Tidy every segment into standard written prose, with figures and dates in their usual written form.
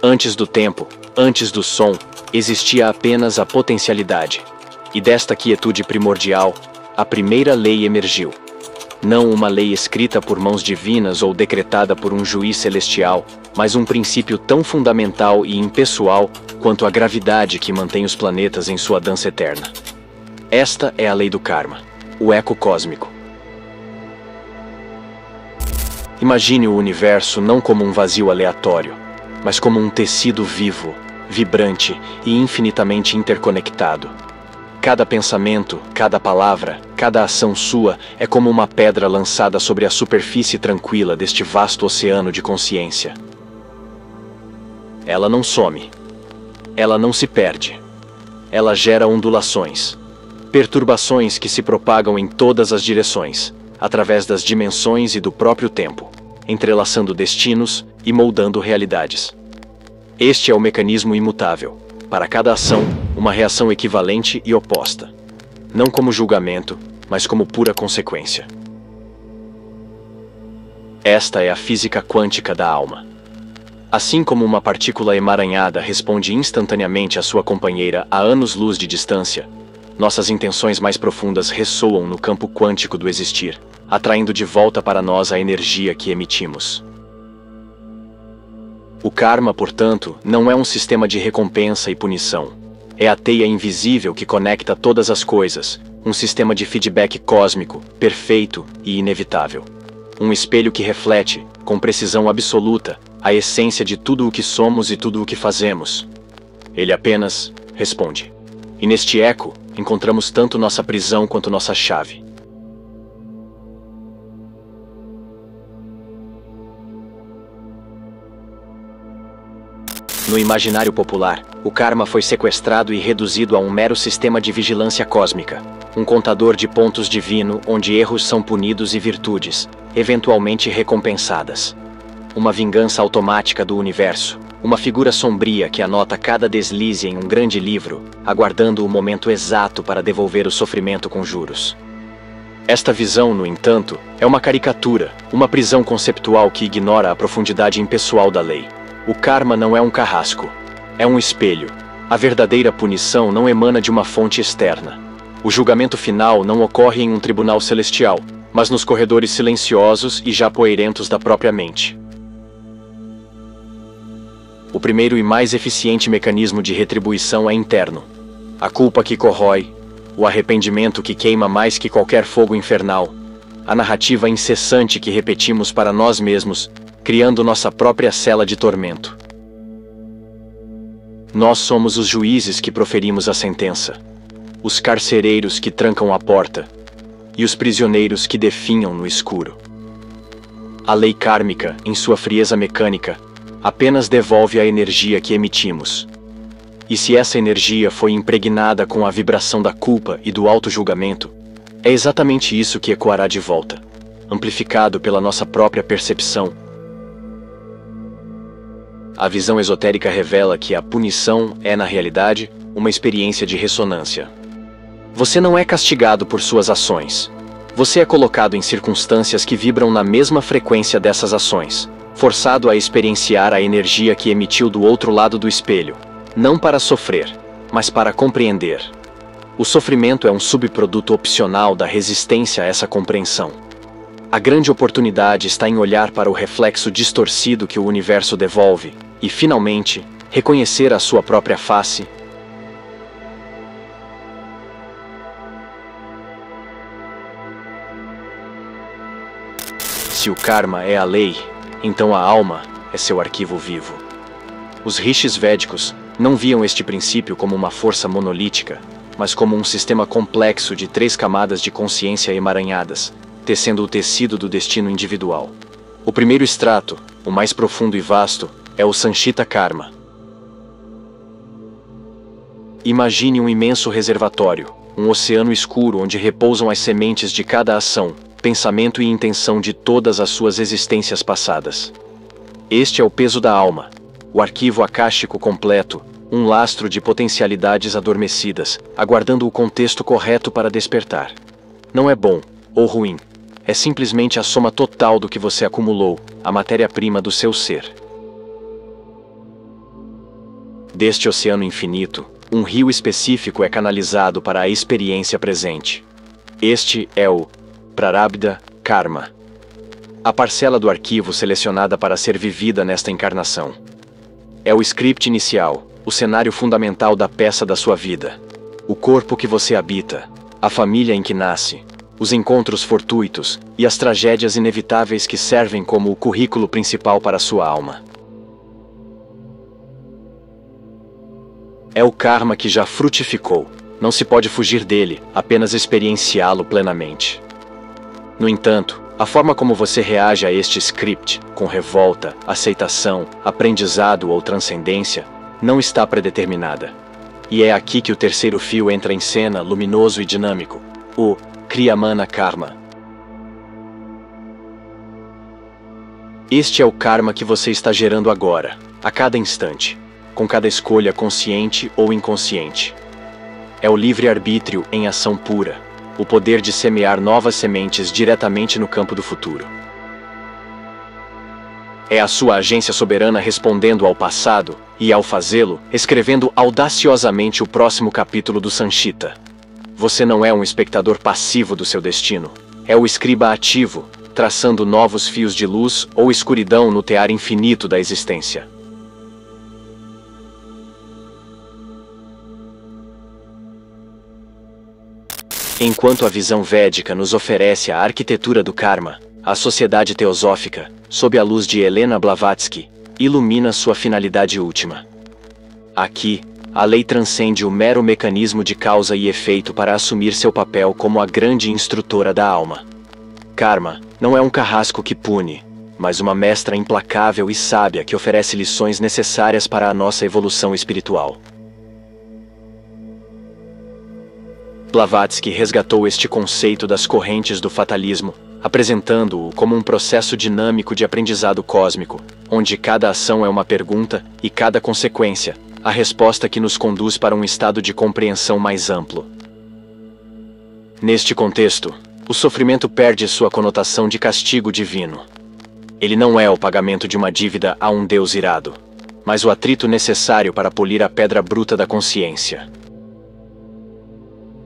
Antes do tempo, antes do som, existia apenas a potencialidade. E desta quietude primordial, a primeira lei emergiu. Não uma lei escrita por mãos divinas ou decretada por um juiz celestial, mas um princípio tão fundamental e impessoal quanto a gravidade que mantém os planetas em sua dança eterna. Esta é a lei do karma, o eco cósmico. Imagine o universo não como um vazio aleatório, mas como um tecido vivo, vibrante e infinitamente interconectado. Cada pensamento, cada palavra, cada ação sua é como uma pedra lançada sobre a superfície tranquila deste vasto oceano de consciência. Ela não some. Ela não se perde. Ela gera ondulações, perturbações que se propagam em todas as direções, através das dimensões e do próprio tempo, entrelaçando destinos e moldando realidades. Este é o mecanismo imutável. Para cada ação, uma reação equivalente e oposta. Não como julgamento, mas como pura consequência. Esta é a física quântica da alma. Assim como uma partícula emaranhada responde instantaneamente à sua companheira a anos-luz de distância, nossas intenções mais profundas ressoam no campo quântico do existir, atraindo de volta para nós a energia que emitimos. O karma, portanto, não é um sistema de recompensa e punição. É a teia invisível que conecta todas as coisas, um sistema de feedback cósmico, perfeito e inevitável. Um espelho que reflete, com precisão absoluta, a essência de tudo o que somos e tudo o que fazemos. Ele apenas responde. E neste eco, encontramos tanto nossa prisão quanto nossa chave. No imaginário popular, o karma foi sequestrado e reduzido a um mero sistema de vigilância cósmica, um contador de pontos divino onde erros são punidos e virtudes, eventualmente recompensadas. Uma vingança automática do universo, uma figura sombria que anota cada deslize em um grande livro, aguardando o momento exato para devolver o sofrimento com juros. Esta visão, no entanto, é uma caricatura, uma prisão conceptual que ignora a profundidade impessoal da lei. O karma não é um carrasco, é um espelho. A verdadeira punição não emana de uma fonte externa. O julgamento final não ocorre em um tribunal celestial, mas nos corredores silenciosos e já poeirentos da própria mente. O primeiro e mais eficiente mecanismo de retribuição é interno. A culpa que corrói, o arrependimento que queima mais que qualquer fogo infernal, a narrativa incessante que repetimos para nós mesmos, criando nossa própria cela de tormento. Nós somos os juízes que proferimos a sentença, os carcereiros que trancam a porta e os prisioneiros que definham no escuro. A lei kármica, em sua frieza mecânica, apenas devolve a energia que emitimos. E se essa energia foi impregnada com a vibração da culpa e do auto-julgamento, é exatamente isso que ecoará de volta, amplificado pela nossa própria percepção. A visão esotérica revela que a punição é, na realidade, uma experiência de ressonância. Você não é castigado por suas ações. Você é colocado em circunstâncias que vibram na mesma frequência dessas ações, forçado a experienciar a energia que emitiu do outro lado do espelho, não para sofrer, mas para compreender. O sofrimento é um subproduto opcional da resistência a essa compreensão. A grande oportunidade está em olhar para o reflexo distorcido que o universo devolve e, finalmente, reconhecer a sua própria face. Se o karma é a lei, então a alma é seu arquivo vivo. Os rishis védicos não viam este princípio como uma força monolítica, mas como um sistema complexo de 3 camadas de consciência emaranhadas, tecendo o tecido do destino individual. O primeiro estrato, o mais profundo e vasto, é o Sanchita Karma. Imagine um imenso reservatório, um oceano escuro onde repousam as sementes de cada ação, pensamento e intenção de todas as suas existências passadas. Este é o peso da alma, o arquivo akáshico completo, um lastro de potencialidades adormecidas, aguardando o contexto correto para despertar. Não é bom ou ruim, é simplesmente a soma total do que você acumulou, a matéria-prima do seu ser. Deste oceano infinito, um rio específico é canalizado para a experiência presente. Este é o Prarabdha Karma, a parcela do arquivo selecionada para ser vivida nesta encarnação. É o script inicial, o cenário fundamental da peça da sua vida. O corpo que você habita, a família em que nasce, os encontros fortuitos e as tragédias inevitáveis que servem como o currículo principal para a sua alma. É o karma que já frutificou. Não se pode fugir dele, apenas experienciá-lo plenamente. No entanto, a forma como você reage a este script, com revolta, aceitação, aprendizado ou transcendência, não está predeterminada. E é aqui que o terceiro fio entra em cena, luminoso e dinâmico, o Kriyamana Karma. Este é o karma que você está gerando agora, a cada instante, com cada escolha consciente ou inconsciente. É o livre-arbítrio em ação pura, o poder de semear novas sementes diretamente no campo do futuro. É a sua agência soberana respondendo ao passado e, ao fazê-lo, escrevendo audaciosamente o próximo capítulo do Sanchita. Você não é um espectador passivo do seu destino. É o escriba ativo, traçando novos fios de luz ou escuridão no tear infinito da existência. Enquanto a visão védica nos oferece a arquitetura do karma, a sociedade teosófica, sob a luz de Helena Blavatsky, ilumina sua finalidade última. Aqui, a lei transcende o mero mecanismo de causa e efeito para assumir seu papel como a grande instrutora da alma. Karma não é um carrasco que pune, mas uma mestra implacável e sábia que oferece lições necessárias para a nossa evolução espiritual. Blavatsky resgatou este conceito das correntes do fatalismo, apresentando-o como um processo dinâmico de aprendizado cósmico, onde cada ação é uma pergunta e cada consequência, a resposta que nos conduz para um estado de compreensão mais amplo. Neste contexto, o sofrimento perde sua conotação de castigo divino. Ele não é o pagamento de uma dívida a um Deus irado, mas o atrito necessário para polir a pedra bruta da consciência.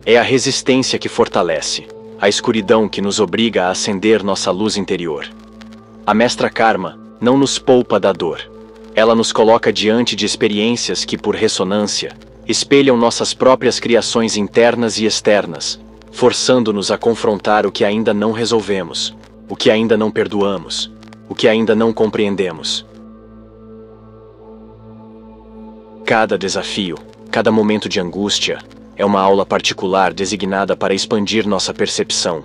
É a resistência que fortalece, a escuridão que nos obriga a acender nossa luz interior. A mestra Karma não nos poupa da dor. Ela nos coloca diante de experiências que, por ressonância, espelham nossas próprias criações internas e externas, forçando-nos a confrontar o que ainda não resolvemos, o que ainda não perdoamos, o que ainda não compreendemos. Cada desafio, cada momento de angústia, é uma aula particular designada para expandir nossa percepção,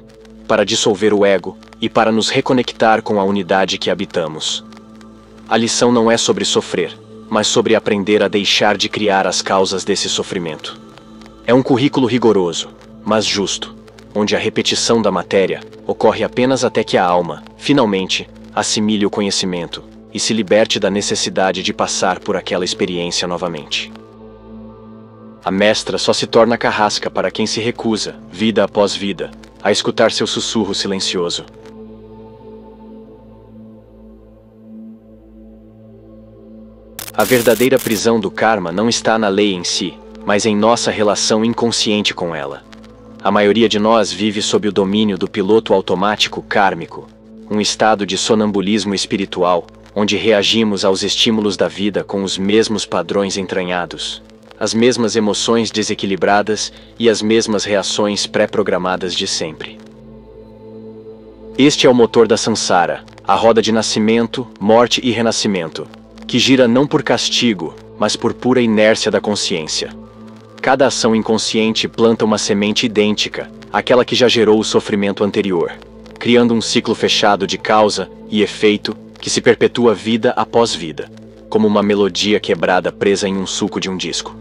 para dissolver o ego e para nos reconectar com a unidade que habitamos. A lição não é sobre sofrer, mas sobre aprender a deixar de criar as causas desse sofrimento. É um currículo rigoroso, mas justo, onde a repetição da matéria ocorre apenas até que a alma, finalmente, assimile o conhecimento e se liberte da necessidade de passar por aquela experiência novamente. A mestra só se torna carrasca para quem se recusa, vida após vida, a escutar seu sussurro silencioso. A verdadeira prisão do karma não está na lei em si, mas em nossa relação inconsciente com ela. A maioria de nós vive sob o domínio do piloto automático kármico, um estado de sonambulismo espiritual, onde reagimos aos estímulos da vida com os mesmos padrões entranhados, as mesmas emoções desequilibradas e as mesmas reações pré-programadas de sempre. Este é o motor da Sansara, a roda de nascimento, morte e renascimento, que gira não por castigo, mas por pura inércia da consciência. Cada ação inconsciente planta uma semente idêntica àquela que já gerou o sofrimento anterior, criando um ciclo fechado de causa e efeito que se perpetua vida após vida, como uma melodia quebrada presa em um sulco de um disco.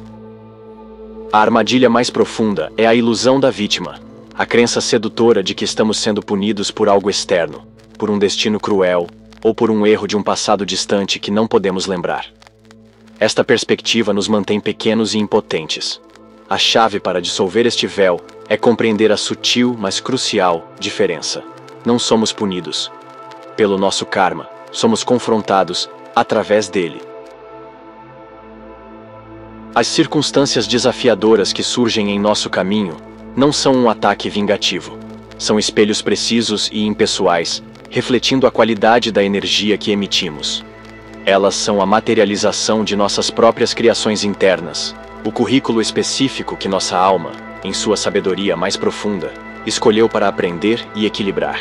A armadilha mais profunda é a ilusão da vítima, a crença sedutora de que estamos sendo punidos por algo externo, por um destino cruel, ou por um erro de um passado distante que não podemos lembrar. Esta perspectiva nos mantém pequenos e impotentes. A chave para dissolver este véu é compreender a sutil, mas crucial, diferença. Não somos punidos pelo nosso karma, somos confrontados através dele. As circunstâncias desafiadoras que surgem em nosso caminho não são um ataque vingativo. São espelhos precisos e impessoais, refletindo a qualidade da energia que emitimos. Elas são a materialização de nossas próprias criações internas, o currículo específico que nossa alma, em sua sabedoria mais profunda, escolheu para aprender e equilibrar.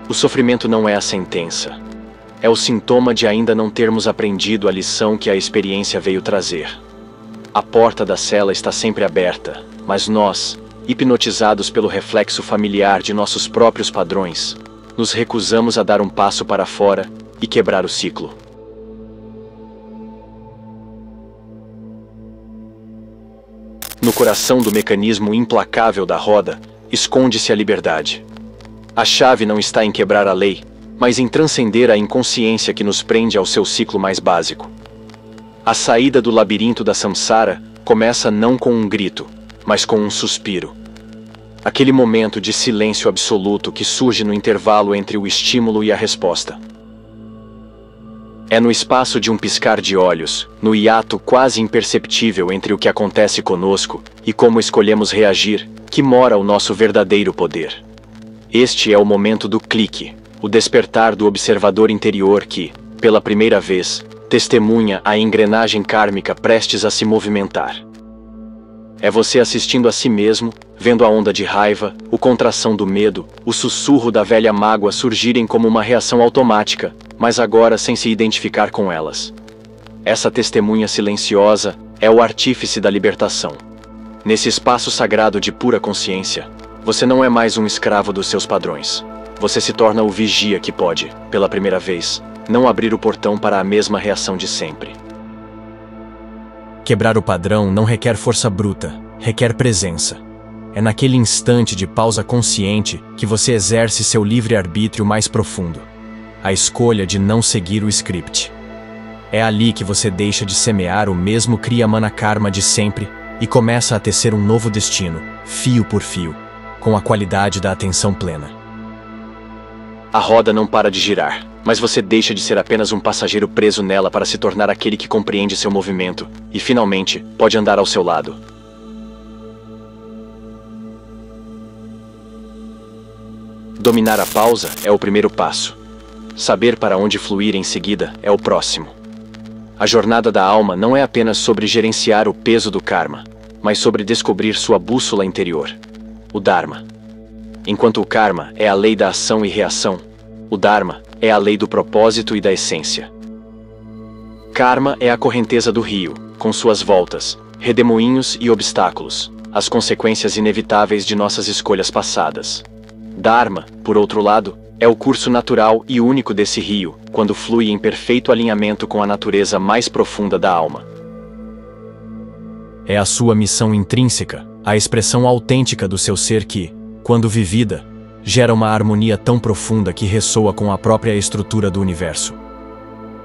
O sofrimento não é a sentença. É o sintoma de ainda não termos aprendido a lição que a experiência veio trazer. A porta da cela está sempre aberta, mas nós, hipnotizados pelo reflexo familiar de nossos próprios padrões, nos recusamos a dar um passo para fora e quebrar o ciclo. No coração do mecanismo implacável da roda, esconde-se a liberdade. A chave não está em quebrar a lei, mas em transcender a inconsciência que nos prende ao seu ciclo mais básico. A saída do labirinto da samsara começa não com um grito, mas com um suspiro. Aquele momento de silêncio absoluto que surge no intervalo entre o estímulo e a resposta. É no espaço de um piscar de olhos, no hiato quase imperceptível entre o que acontece conosco e como escolhemos reagir, que mora o nosso verdadeiro poder. Este é o momento do clique, o despertar do observador interior que, pela primeira vez, testemunha a engrenagem kármica prestes a se movimentar. É você assistindo a si mesmo, vendo a onda de raiva, a contração do medo, o sussurro da velha mágoa surgirem como uma reação automática, mas agora sem se identificar com elas. Essa testemunha silenciosa é o artífice da libertação. Nesse espaço sagrado de pura consciência, você não é mais um escravo dos seus padrões. Você se torna o vigia que pode, pela primeira vez, não abrir o portão para a mesma reação de sempre. Quebrar o padrão não requer força bruta, requer presença. É naquele instante de pausa consciente que você exerce seu livre-arbítrio mais profundo. A escolha de não seguir o script. É ali que você deixa de semear o mesmo Kriya-Mana Karma de sempre e começa a tecer um novo destino, fio por fio, com a qualidade da atenção plena. A roda não para de girar, mas você deixa de ser apenas um passageiro preso nela para se tornar aquele que compreende seu movimento e, finalmente, pode andar ao seu lado. Dominar a pausa é o primeiro passo. Saber para onde fluir em seguida é o próximo. A jornada da alma não é apenas sobre gerenciar o peso do karma, mas sobre descobrir sua bússola interior, o Dharma. Enquanto o karma é a lei da ação e reação, o Dharma é a lei do propósito e da essência. Karma é a correnteza do rio, com suas voltas, redemoinhos e obstáculos, as consequências inevitáveis de nossas escolhas passadas. Dharma, por outro lado, é o curso natural e único desse rio, quando flui em perfeito alinhamento com a natureza mais profunda da alma. É a sua missão intrínseca, a expressão autêntica do seu ser que, quando vivida, gera uma harmonia tão profunda que ressoa com a própria estrutura do universo.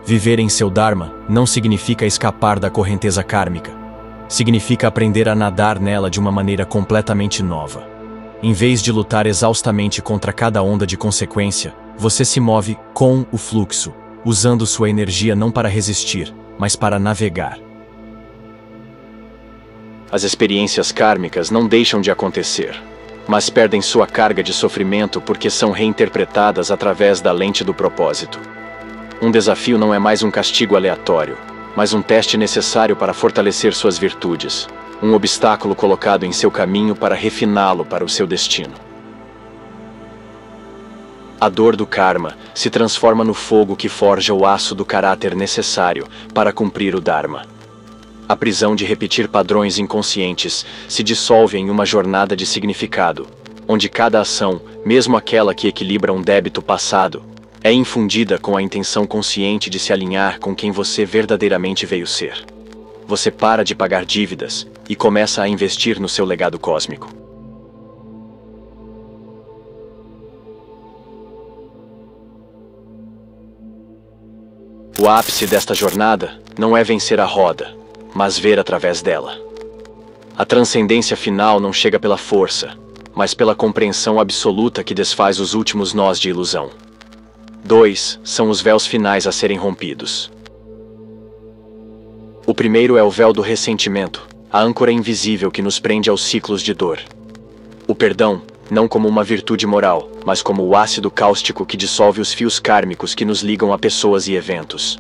Viver em seu Dharma não significa escapar da correnteza kármica. Significa aprender a nadar nela de uma maneira completamente nova. Em vez de lutar exaustamente contra cada onda de consequência, você se move com o fluxo, usando sua energia não para resistir, mas para navegar. As experiências kármicas não deixam de acontecer, mas perdem sua carga de sofrimento porque são reinterpretadas através da lente do propósito. Um desafio não é mais um castigo aleatório, mas um teste necessário para fortalecer suas virtudes, um obstáculo colocado em seu caminho para refiná-lo para o seu destino. A dor do karma se transforma no fogo que forja o aço do caráter necessário para cumprir o Dharma. A prisão de repetir padrões inconscientes se dissolve em uma jornada de significado, onde cada ação, mesmo aquela que equilibra um débito passado, é infundida com a intenção consciente de se alinhar com quem você verdadeiramente veio ser. Você para de pagar dívidas e começa a investir no seu legado cósmico. O ápice desta jornada não é vencer a roda, mas ver através dela. A transcendência final não chega pela força, mas pela compreensão absoluta que desfaz os últimos nós de ilusão. 2 são os véus finais a serem rompidos. O primeiro é o véu do ressentimento, a âncora invisível que nos prende aos ciclos de dor. O perdão, não como uma virtude moral, mas como o ácido cáustico que dissolve os fios kármicos que nos ligam a pessoas e eventos.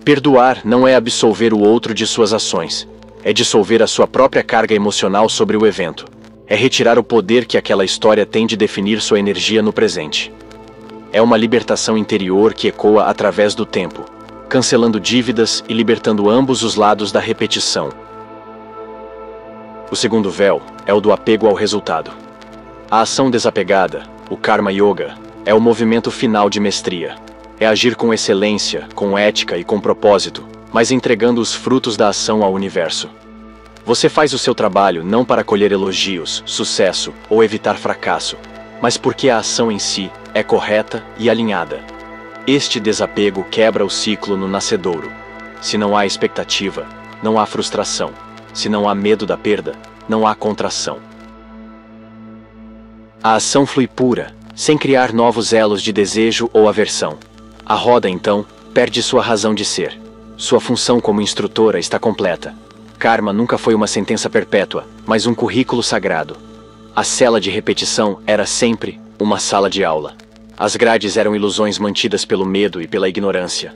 Perdoar não é absolver o outro de suas ações, é dissolver a sua própria carga emocional sobre o evento. É retirar o poder que aquela história tem de definir sua energia no presente. É uma libertação interior que ecoa através do tempo, cancelando dívidas e libertando ambos os lados da repetição. O segundo véu é o do apego ao resultado. A ação desapegada, o Karma Yoga, é o movimento final de mestria. É agir com excelência, com ética e com propósito, mas entregando os frutos da ação ao universo. Você faz o seu trabalho não para colher elogios, sucesso ou evitar fracasso, mas porque a ação em si é correta e alinhada. Este desapego quebra o ciclo no nascedouro. Se não há expectativa, não há frustração. Se não há medo da perda, não há contração. A ação flui pura, sem criar novos elos de desejo ou aversão. A roda, então, perde sua razão de ser. Sua função como instrutora está completa. Karma nunca foi uma sentença perpétua, mas um currículo sagrado. A cela de repetição era sempre uma sala de aula. As grades eram ilusões mantidas pelo medo e pela ignorância.